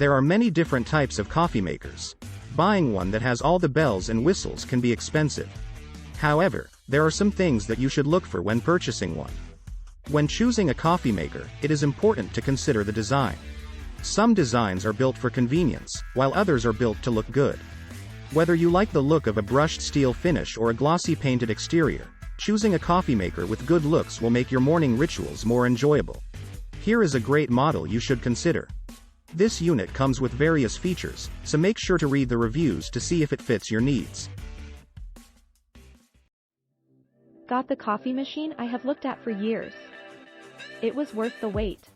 There are many different types of coffee makers. Buying one that has all the bells and whistles can be expensive. However, there are some things that you should look for when purchasing one. When choosing a coffee maker, it is important to consider the design. Some designs are built for convenience, while others are built to look good. Whether you like the look of a brushed steel finish or a glossy painted exterior, choosing a coffee maker with good looks will make your morning rituals more enjoyable. Here is a great model you should consider. This unit comes with various features, so make sure to read the reviews to see if it fits your needs. Got the coffee machine I have looked at for years. It was worth the wait.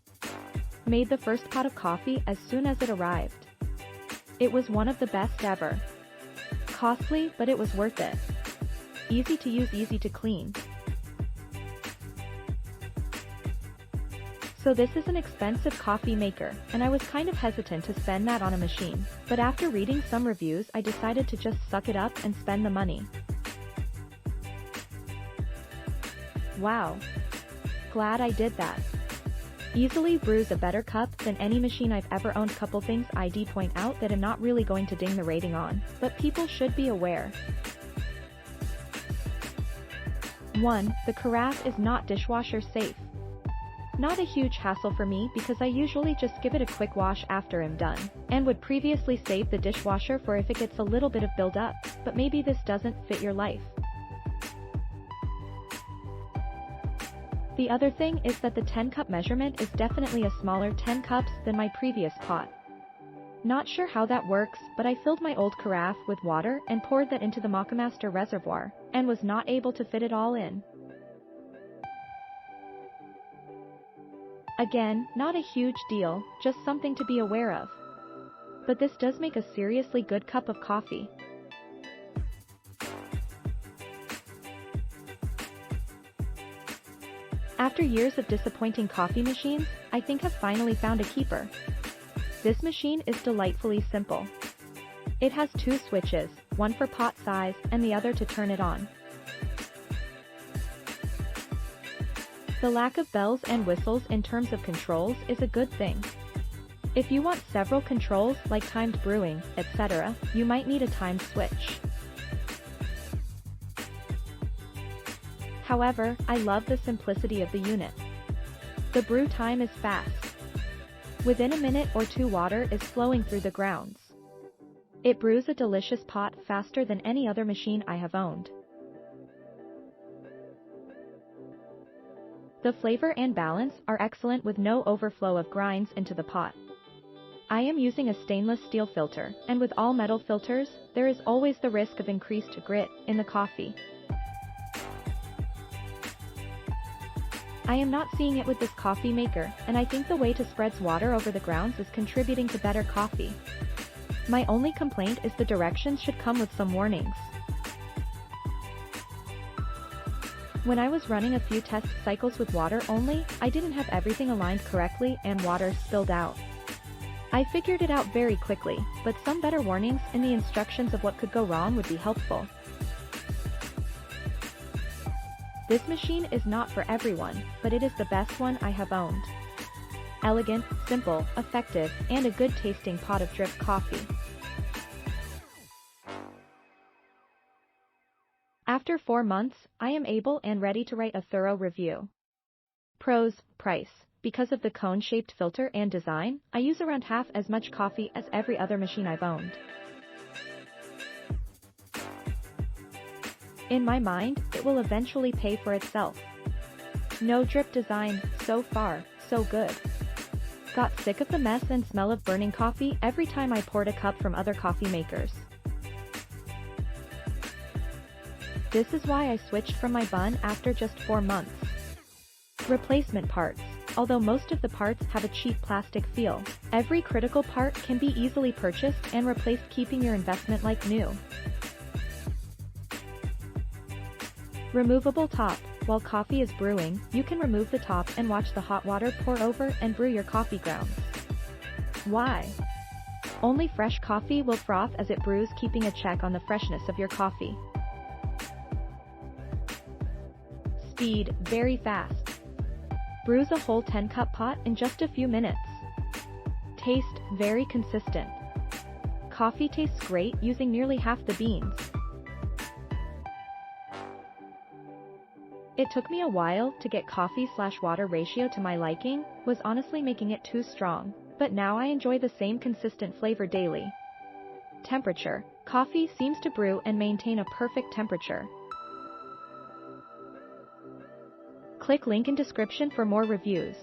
Made the first pot of coffee as soon as it arrived. It was one of the best ever. Costly, but it was worth it. Easy to use, easy to clean. So this is an expensive coffee maker, and I was kind of hesitant to spend that on a machine, but after reading some reviews I decided to just suck it up and spend the money. Wow. Glad I did that. Easily brews a better cup than any machine I've ever owned. Couple things I'd point out that I'm not really going to ding the rating on, but people should be aware. 1. The carafe is not dishwasher safe. Not a huge hassle for me because I usually just give it a quick wash after I'm done, and would previously save the dishwasher for if it gets a little bit of build-up, but maybe this doesn't fit your life. The other thing is that the 10-cup measurement is definitely a smaller 10 cups than my previous pot. Not sure how that works, but I filled my old carafe with water and poured that into the Moccamaster reservoir, and was not able to fit it all in. Again, not a huge deal, just something to be aware of. But this does make a seriously good cup of coffee. After years of disappointing coffee machines, I think I've finally found a keeper. This machine is delightfully simple. It has 2 switches, one for pot size and the other to turn it on. The lack of bells and whistles in terms of controls is a good thing. If you want several controls like timed brewing, etc., you might need a timed switch. However, I love the simplicity of the unit. The brew time is fast. Within a minute or 2 water is flowing through the grounds. It brews a delicious pot faster than any other machine I have owned. The flavor and balance are excellent with no overflow of grinds into the pot. I am using a stainless steel filter, and with all metal filters, there is always the risk of increased grit in the coffee. I am not seeing it with this coffee maker, and I think the way it spreads water over the grounds is contributing to better coffee. My only complaint is the directions should come with some warnings. When I was running a few test cycles with water only, I didn't have everything aligned correctly and water spilled out. I figured it out very quickly, but some better warnings in the instructions of what could go wrong would be helpful. This machine is not for everyone, but it is the best one I have owned. Elegant, simple, effective, and a good tasting pot of drip coffee. After 4 months, I am able and ready to write a thorough review. Pros: price. Because of the cone-shaped filter and design, I use around half as much coffee as every other machine I've owned. In my mind, it will eventually pay for itself. No drip design, so far, so good. Got sick of the mess and smell of burning coffee every time I poured a cup from other coffee makers. This is why I switched from my bun after just 4 months. Replacement parts. Although most of the parts have a cheap plastic feel, every critical part can be easily purchased and replaced, keeping your investment like new. Removable top. While coffee is brewing, you can remove the top and watch the hot water pour over and brew your coffee grounds. Why? Only fresh coffee will froth as it brews, keeping a check on the freshness of your coffee. Speed, very fast. Brews a whole 10-cup pot in just a few minutes. Taste, very consistent. Coffee tastes great using nearly half the beans. It took me a while to get coffee/water ratio to my liking, was honestly making it too strong, but now I enjoy the same consistent flavor daily. Temperature. Coffee seems to brew and maintain a perfect temperature. Click link in description for more reviews.